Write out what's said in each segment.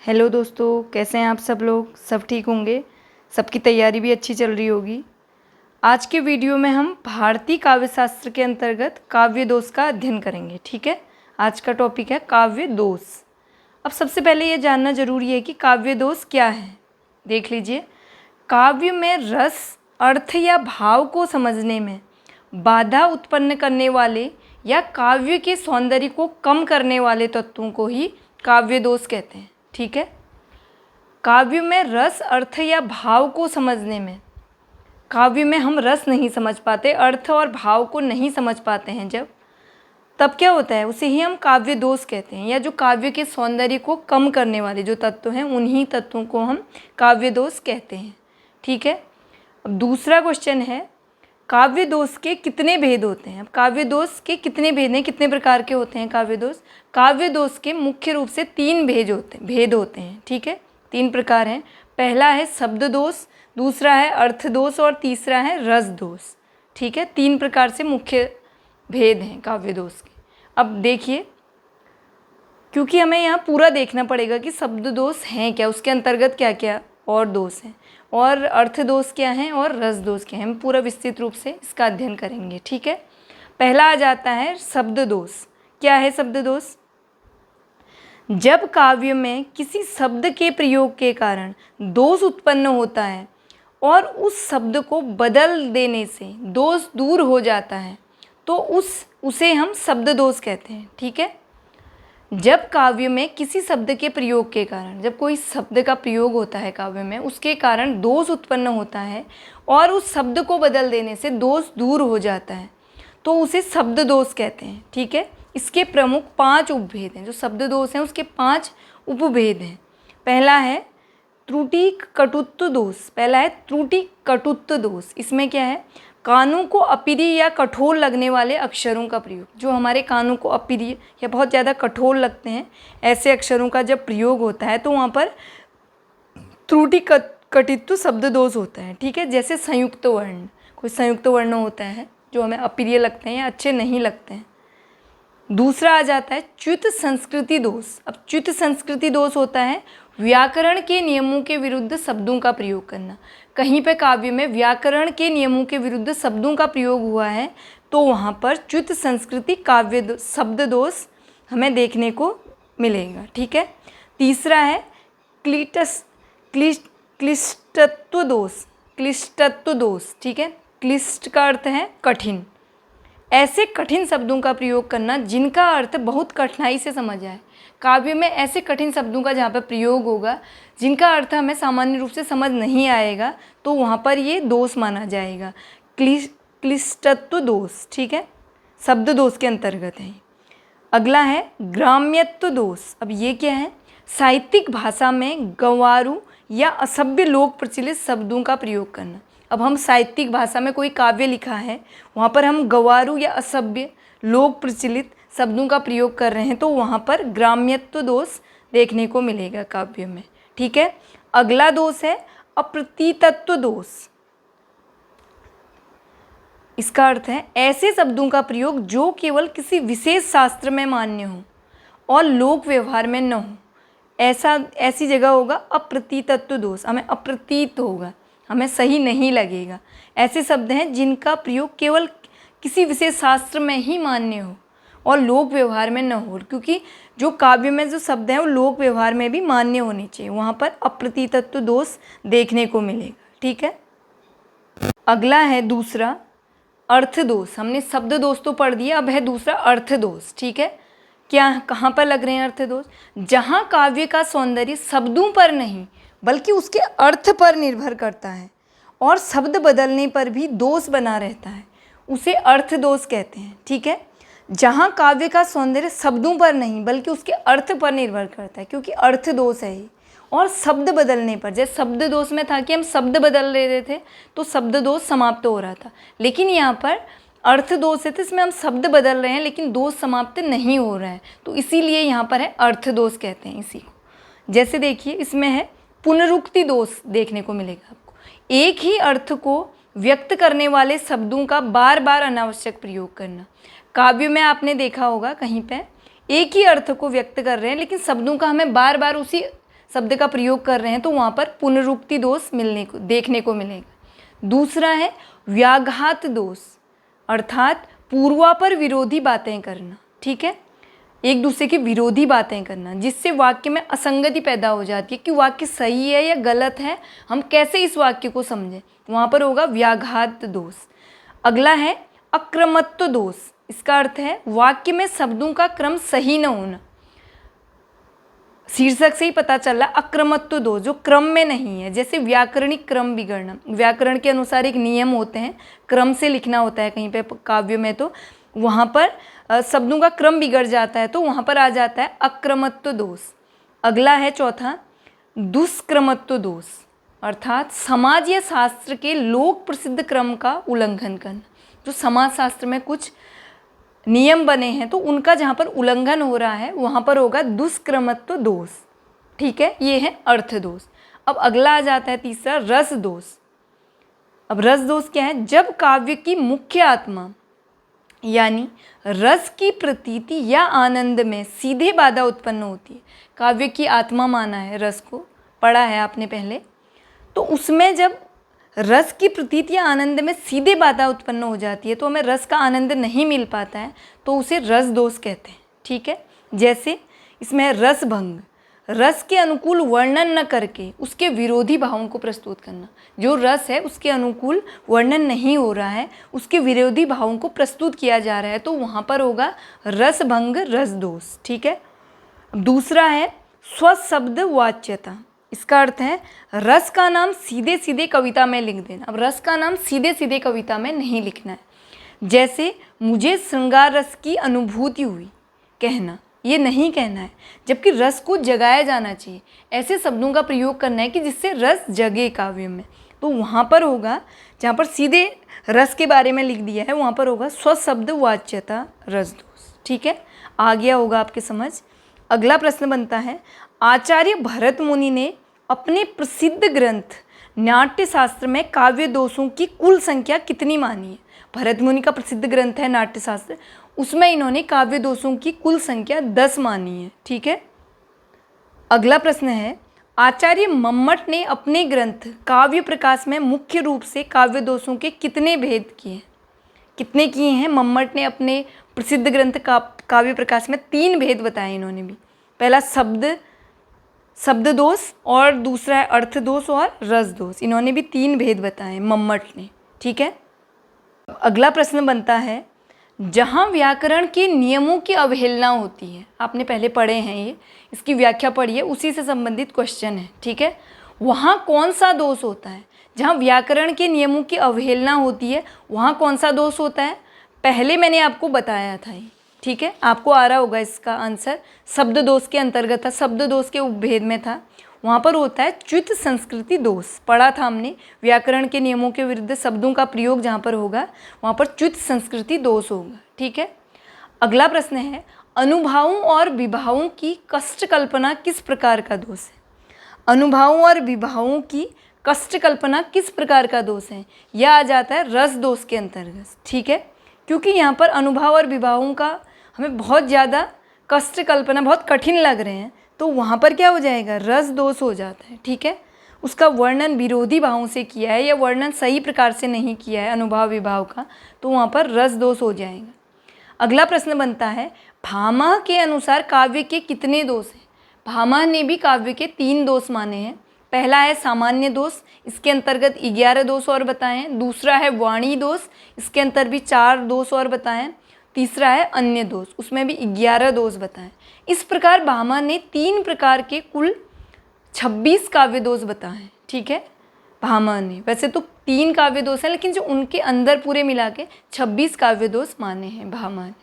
Hello दोस्तों, कैसे हैं आप सब लोग। सब ठीक होंगे, सबकी तैयारी भी अच्छी चल रही होगी। आज के वीडियो में हम भारतीय काव्य शास्त्र के अंतर्गत काव्य दोष का अध्ययन करेंगे। ठीक है, आज का टॉपिक है काव्य दोष। अब सबसे पहले ये जानना जरूरी है कि काव्य दोष क्या है। देख लीजिए, काव्य में रस, अर्थ या भाव को समझने में बाधा उत्पन्न करने वाले या काव्य के सौंदर्य को कम करने वाले तत्वों को ही काव्य दोष कहते हैं। ठीक है, काव्य में रस, अर्थ या भाव को समझने में, काव्य में हम रस नहीं समझ पाते, अर्थ और भाव को नहीं समझ पाते हैं जब, तब क्या होता है, उसे ही हम काव्य दोष कहते हैं। या जो काव्य के सौंदर्य को कम करने वाले जो तत्व हैं, उन्हीं तत्वों को हम काव्य दोष कहते हैं। ठीक है, अब दूसरा क्वेश्चन है, काव्य दोष के कितने भेद होते हैं। अब काव्य दोष के कितने भेद हैं, कितने प्रकार के होते हैं काव्य दोष। काव्य दोष के मुख्य रूप से तीन भेद होते हैं। ठीक है, तीन प्रकार हैं। पहला है शब्द दोष, दूसरा है अर्थ दोष और तीसरा है रस दोष। ठीक है, तीन प्रकार से मुख्य भेद हैं काव्य दोष के। अब देखिए, क्योंकि हमें यहाँ पूरा देखना पड़ेगा कि शब्द दोष हैं क्या, उसके अंतर्गत क्या क्या और दोष हैं, और अर्थ दोष क्या हैं और रस दोष क्या हैं। हम पूरा विस्तृत रूप से इसका अध्ययन करेंगे। ठीक है, पहला आ जाता है शब्द दोष। क्या है शब्द दोष। जब काव्य में किसी शब्द के प्रयोग के कारण दोष उत्पन्न होता है और उस शब्द को बदल देने से दोष दूर हो जाता है, तो उसे हम शब्द दोष कहते हैं। ठीक है, जब काव्य में किसी शब्द के प्रयोग के कारण, जब कोई शब्द का प्रयोग होता है काव्य में, उसके कारण दोष उत्पन्न होता है और उस शब्द को बदल देने से दोष दूर हो जाता है, तो उसे शब्द दोष कहते हैं। ठीक है, इसके प्रमुख 5 उपभेद हैं। जो शब्द दोष हैं उसके 5 उपभेद हैं। पहला है त्रुटि कटुत्व दोष। पहला है त्रुटि कटुत्व दोष। इसमें क्या है, कानों को अप्रिय या कठोर लगने वाले अक्षरों का प्रयोग, जो हमारे कानों को अप्रिय या बहुत ज़्यादा कठोर लगते हैं, ऐसे अक्षरों का जब प्रयोग होता है तो वहाँ पर त्रुटि कटित्व शब्द दोष होता है। ठीक है, जैसे संयुक्त वर्ण, कोई संयुक्त वर्ण होता है जो हमें अप्रिय लगते हैं या अच्छे नहीं लगते हैं। दूसरा आ जाता है च्युत संस्कृति दोष। अब च्युत संस्कृति दोष होता है व्याकरण के नियमों के विरुद्ध शब्दों का प्रयोग करना। कहीं पे काव्य में व्याकरण के नियमों के विरुद्ध शब्दों का प्रयोग हुआ है तो वहाँ पर च्युत संस्कृति शब्द दोष हमें देखने को मिलेगा। ठीक है, तीसरा है क्लिष्टत्व दोष। क्लिष्टत्व दोष, ठीक है, क्लिष्ट का अर्थ है कठिन। ऐसे कठिन शब्दों का प्रयोग करना जिनका अर्थ बहुत कठिनाई से समझ आए। काव्य में ऐसे कठिन शब्दों का जहाँ पर प्रयोग होगा जिनका अर्थ हमें सामान्य रूप से समझ नहीं आएगा, तो वहाँ पर ये दोष माना जाएगा, क्लिष्टत्व दोष। ठीक है, शब्द दोष के अंतर्गत है। अगला है ग्राम्यत्व दोष। अब ये क्या है, साहित्यिक भाषा में गंवारू या असभ्य लोक प्रचलित शब्दों का प्रयोग करना। अब हम साहित्यिक भाषा में कोई काव्य लिखा है, वहाँ पर हम गंवारू या असभ्य लोक प्रचलित शब्दों का प्रयोग कर रहे हैं, तो वहाँ पर ग्राम्यत्व दोष देखने को मिलेगा काव्य में। ठीक है, अगला दोष है अप्रतीतत्व दोष। इसका अर्थ है ऐसे शब्दों का प्रयोग जो केवल किसी विशेष शास्त्र में मान्य हो और लोक व्यवहार में न हो, ऐसी जगह होगा अप्रतीतत्व दोष। हमें अप्रतीत होगा, हमें सही नहीं लगेगा। ऐसे शब्द हैं जिनका प्रयोग केवल किसी विशेष शास्त्र में ही मान्य हो और लोक व्यवहार में न हो, क्योंकि जो काव्य में जो शब्द हैं वो लोक व्यवहार में भी मान्य होने चाहिए, वहाँ पर अप्रतीतत्व दोष देखने को मिलेगा। ठीक है, अगला है दूसरा अर्थ दोष। हमने शब्द दोष तो पढ़ दिया, अब है दूसरा अर्थ दोष। ठीक है, क्या कहाँ पर लग रहे हैं अर्थ दोष, जहाँ काव्य का सौंदर्य शब्दों पर नहीं बल्कि उसके अर्थ पर निर्भर करता है और शब्द बदलने पर भी दोष बना रहता है, उसे अर्थ दोष कहते हैं। ठीक है, जहाँ काव्य का सौंदर्य शब्दों पर नहीं बल्कि उसके अर्थ पर निर्भर करता है, क्योंकि अर्थ दोष है ये, और शब्द बदलने पर, जैसे शब्द दोष में था कि हम शब्द बदल रहे थे तो शब्द दोष समाप्त हो रहा था, लेकिन यहाँ पर अर्थ दोष है तो इसमें हम शब्द बदल रहे हैं लेकिन दोष समाप्त नहीं हो रहा है, तो इसीलिए यहाँ पर है अर्थ दोष कहते हैं इसी को। जैसे देखिए, इसमें है पुनरुक्ति दोष देखने को मिलेगा आपको। एक ही अर्थ को व्यक्त करने वाले शब्दों का बार बार अनावश्यक प्रयोग करना। काव्य में आपने देखा होगा कहीं पे एक ही अर्थ को व्यक्त कर रहे हैं लेकिन शब्दों का हमें बार बार उसी शब्द का प्रयोग कर रहे हैं तो वहाँ पर पुनरुक्ति दोष देखने को मिलेगा। दूसरा है व्याघात दोष, अर्थात पूर्वापर विरोधी बातें करना, ठीक है, एक दूसरे की विरोधी बातें करना, जिससे वाक्य में असंगति पैदा हो जाती है कि वाक्य सही है या गलत है, हम कैसे इस वाक्य को समझें, वहाँ पर होगा व्याघात दोष। अगला है अक्रमत्व दोष, इसका अर्थ है वाक्य में शब्दों का क्रम सही न होना। शीर्षक से ही पता चल रहा अक्रमत्व दोष, जो क्रम में नहीं है, जैसे व्याकरणिक क्रम बिगड़ना। व्याकरण के अनुसार एक नियम होते हैं, क्रम से लिखना होता है कहीं पे काव्य में, तो वहाँ पर शब्दों का क्रम बिगड़ जाता है, तो वहाँ पर आ जाता है अक्रमत्व दोष। अगला है चौथा दुष्क्रमत्व दोष, अर्थात समाज या शास्त्र के लोक प्रसिद्ध क्रम का उल्लंघन करना। जो समाज शास्त्र में कुछ नियम बने हैं तो उनका जहाँ पर उल्लंघन हो रहा है वहाँ पर होगा दुष्क्रमत्व दोष, ठीक है, ये है अर्थ दोष। अब अगला आ जाता है तीसरा रस दोष। अब रस दोष क्या है? जब काव्य की मुख्य आत्मा यानी रस की प्रतीति या आनंद में सीधे बाधा उत्पन्न होती है। काव्य की आत्मा माना है रस को, पढ़ा है आपने पहले, तो उसमें जब रस की प्रतीति या आनंद में सीधे बाधा उत्पन्न हो जाती है तो हमें रस का आनंद नहीं मिल पाता है, तो उसे रस दोष कहते हैं, ठीक है। जैसे इसमें है रस भंग, रस के अनुकूल वर्णन न करके उसके विरोधी भावों को प्रस्तुत करना। जो रस है उसके अनुकूल वर्णन नहीं हो रहा है, उसके विरोधी भावों को प्रस्तुत किया जा रहा है, तो वहाँ पर होगा रस भंग रस दोष, ठीक है। दूसरा है स्वशब्द वाच्यता, इसका अर्थ है रस का नाम सीधे सीधे कविता में लिख देना। अब रस का नाम सीधे सीधे कविता में नहीं लिखना है, जैसे मुझे श्रृंगार रस की अनुभूति हुई कहना, ये नहीं कहना है, जबकि रस को जगाया जाना चाहिए। ऐसे शब्दों का प्रयोग करना है कि जिससे रस जगे काव्य में, तो वहाँ पर होगा, जहाँ पर सीधे रस के बारे में लिख दिया है वहाँ पर होगा स्वशब्द वाच्यता रस दोष, ठीक है। आ गया होगा आपके समझ। अगला प्रश्न बनता है, आचार्य भरत मुनि ने अपने प्रसिद्ध ग्रंथ नाट्य शास्त्र में काव्य दोषों की कुल संख्या कितनी मानी है? भरत मुनि का प्रसिद्ध ग्रंथ है नाट्य शास्त्र, उसमें इन्होंने काव्य दोषों की कुल संख्या 10 मानी है, ठीक है। अगला प्रश्न है, आचार्य मम्मट ने अपने ग्रंथ काव्य प्रकाश में मुख्य रूप से काव्य दोषों के कितने भेद किए हैं? कितने किए हैं? मम्मट ने अपने प्रसिद्ध ग्रंथ काव्य प्रकाश में 3 भेद बताए इन्होंने भी। पहला शब्द दोष, और दूसरा है अर्थ दोष और रस दोष। इन्होंने भी 3 भेद बताए मम्मट ने, ठीक है। अगला प्रश्न बनता है, जहाँ व्याकरण के नियमों की अवहेलना होती है, आपने पहले पढ़े हैं ये, इसकी व्याख्या पढ़िए, उसी से संबंधित क्वेश्चन है, ठीक है। वहाँ कौन सा दोष होता है? जहाँ व्याकरण के नियमों की अवहेलना होती है वहाँ कौन सा दोष होता है? पहले मैंने आपको बताया था ये, ठीक है, आपको आ रहा होगा इसका आंसर। शब्द दोष के अंतर्गत था, शब्द दोष के उपभेद में था, वहाँ पर होता है च्युत संस्कृति दोष। पढ़ा था हमने, व्याकरण के नियमों के विरुद्ध शब्दों का प्रयोग जहाँ पर होगा वहाँ पर च्युत संस्कृति दोष होगा, ठीक है। अगला प्रश्न है, अनुभावों और विभावों की कष्ट कल्पना किस प्रकार का दोष है? अनुभावों और विभावों की कष्ट कल्पना किस प्रकार का दोष है? यह आ जाता है रस दोष के अंतर्गत, ठीक है, क्योंकि यहाँ पर अनुभाव और विभावों का हमें बहुत ज़्यादा कष्ट कल्पना बहुत कठिन लग रहे हैं, तो वहाँ पर क्या हो जाएगा? रस दोष हो जाता है, ठीक है। उसका वर्णन विरोधी भावों से किया है या वर्णन सही प्रकार से नहीं किया है अनुभाव विभाव का, तो वहाँ पर रस दोष हो जाएगा। अगला प्रश्न बनता है, भामह के अनुसार काव्य के कितने दोष हैं? भामह ने भी काव्य के 3 दोष माने हैं। पहला है सामान्य दोष, इसके अंतर्गत 11 दोष और बताए हैं। दूसरा है वाणी दोष, इसके अंतर भी 4 दोष और बताए हैं। तीसरा है अन्य दोष, उसमें भी 11 दोष बताएं। इस प्रकार भामह ने 3 प्रकार के कुल 26 काव्य दोष बताए हैं, ठीक है। भामह ने वैसे तो 3 काव्य दोष हैं, लेकिन जो उनके अंदर पूरे मिला के 26 काव्य दोष माने हैं भामह ने।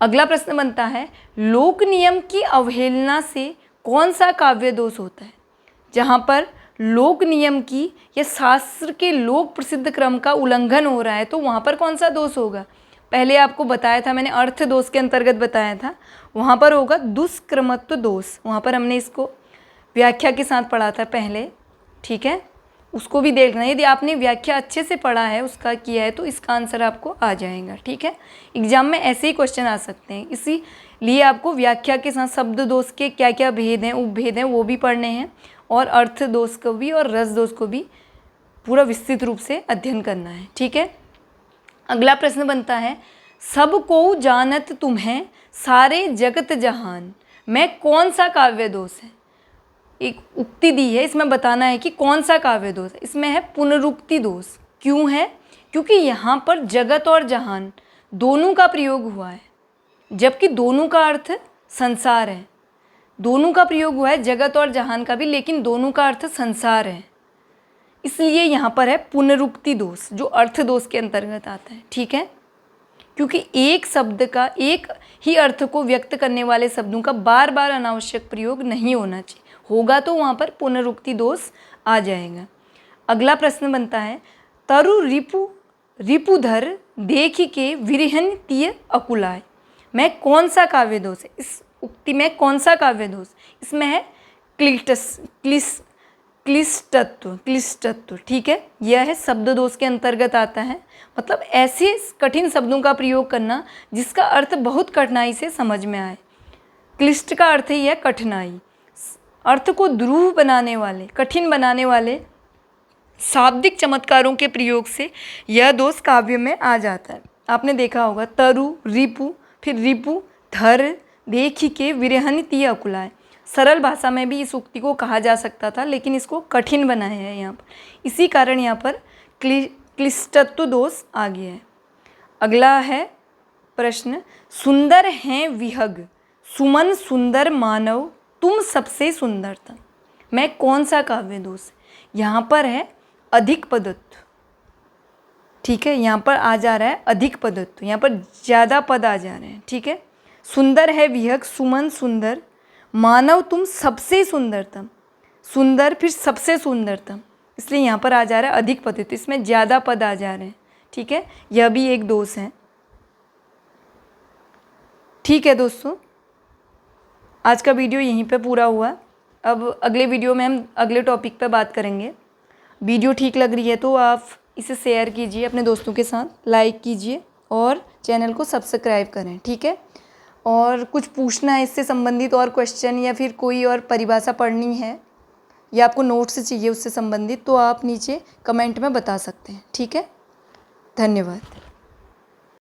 अगला प्रश्न बनता है, लोक नियम की अवहेलना से कौन सा काव्य दोष होता है? जहाँ पर लोक नियम की या शास्त्र के लोक प्रसिद्ध क्रम का उल्लंघन हो रहा है तो वहाँ पर कौन सा दोष होगा? पहले आपको बताया था मैंने, अर्थ दोष के अंतर्गत बताया था, वहाँ पर होगा दुष्क्रमत्व दोष। वहाँ पर हमने इसको व्याख्या के साथ पढ़ा था पहले, ठीक है, उसको भी देखना। यदि आपने व्याख्या अच्छे से पढ़ा है, उसका किया है, तो इसका आंसर आपको आ जाएगा, ठीक है। एग्जाम में ऐसे ही क्वेश्चन आ सकते हैं, इसी लिए आपको व्याख्या के साथ शब्द दोष के क्या क्या भेद हैं, उपभेद हैं, वो भी पढ़ने हैं, और अर्थ दोष को भी और रस दोष को भी पूरा विस्तृत रूप से अध्ययन करना है। ठीक है। अगला प्रश्न बनता है, सब को जानत तुम्हें सारे जगत जहान में कौन सा काव्य दोष है। एक उक्ति दी है, इसमें बताना है कि कौन सा काव्य दोष है। इसमें है पुनरुक्ति दोष। क्यों है? क्योंकि यहाँ पर जगत और जहान दोनों का प्रयोग हुआ है, जबकि दोनों का अर्थ संसार है। दोनों का प्रयोग हुआ है, जगत और जहान का भी, लेकिन दोनों का अर्थ संसार है। इसलिए यहाँ पर है पुनरुक्ति दोष, जो अर्थ दोष के अंतर्गत आता है। ठीक है। क्योंकि एक शब्द का एक ही अर्थ को व्यक्त करने वाले शब्दों का बार बार अनावश्यक प्रयोग नहीं होना चाहिए। होगा तो वहाँ पर पुनरुक्ति दोष आ जाएगा। अगला प्रश्न बनता है, तरु रिपु रिपुधर देखी के विरहन तीय अकुलाय में कौन सा काव्य दोष है। इस उक्ति में कौन सा काव्य दोष? इसमें है क्लिष्टत्व। ठीक है। यह है शब्द दोष के अंतर्गत आता है। मतलब ऐसे कठिन शब्दों का प्रयोग करना जिसका अर्थ बहुत कठिनाई से समझ में आए। क्लिष्ट का अर्थ ही है कठिनाई। अर्थ को दुरूह बनाने वाले, कठिन बनाने वाले शाब्दिक चमत्कारों के प्रयोग से यह दोष काव्य में आ जाता है। आपने देखा होगा, तरु रिपु, फिर रिपु धर देखी के विरहन तीय अकुलाय। सरल भाषा में भी इस उक्ति को कहा जा सकता था, लेकिन इसको कठिन बनाया है यहाँ पर। इसी कारण यहाँ पर क्लिष्टत्व दोष आ गया है। अगला है प्रश्न, सुंदर हैं विहग सुमन सुंदर मानव तुम सबसे सुंदरतम में कौन सा काव्य दोष? यहाँ पर है अधिक पदत्व। ठीक है। यहाँ पर आ जा रहा है अधिक पदत्व, यहाँ पर ज़्यादा पद आ जा रहे हैं। ठीक है। सुंदर है विहग सुमन सुंदर मानव तुम सबसे सुंदरतम। सुंदर फिर सबसे सुंदरतम, इसलिए यहाँ पर आ जा रहा है अधिक पदत्व, इसमें ज़्यादा पद आ जा रहे हैं। ठीक है। यह भी एक दोष है। ठीक है दोस्तों, आज का वीडियो यहीं पे पूरा हुआ। अब अगले वीडियो में हम अगले टॉपिक पे बात करेंगे। वीडियो ठीक लग रही है तो आप इसे शेयर कीजिए अपने दोस्तों के साथ, लाइक कीजिए और चैनल को सब्सक्राइब करें। ठीक है। और कुछ पूछना है इससे संबंधित और क्वेश्चन, या फिर कोई और परिभाषा पढ़नी है, या आपको नोट्स चाहिए उससे संबंधित, तो आप नीचे कमेंट में बता सकते हैं। ठीक है। धन्यवाद।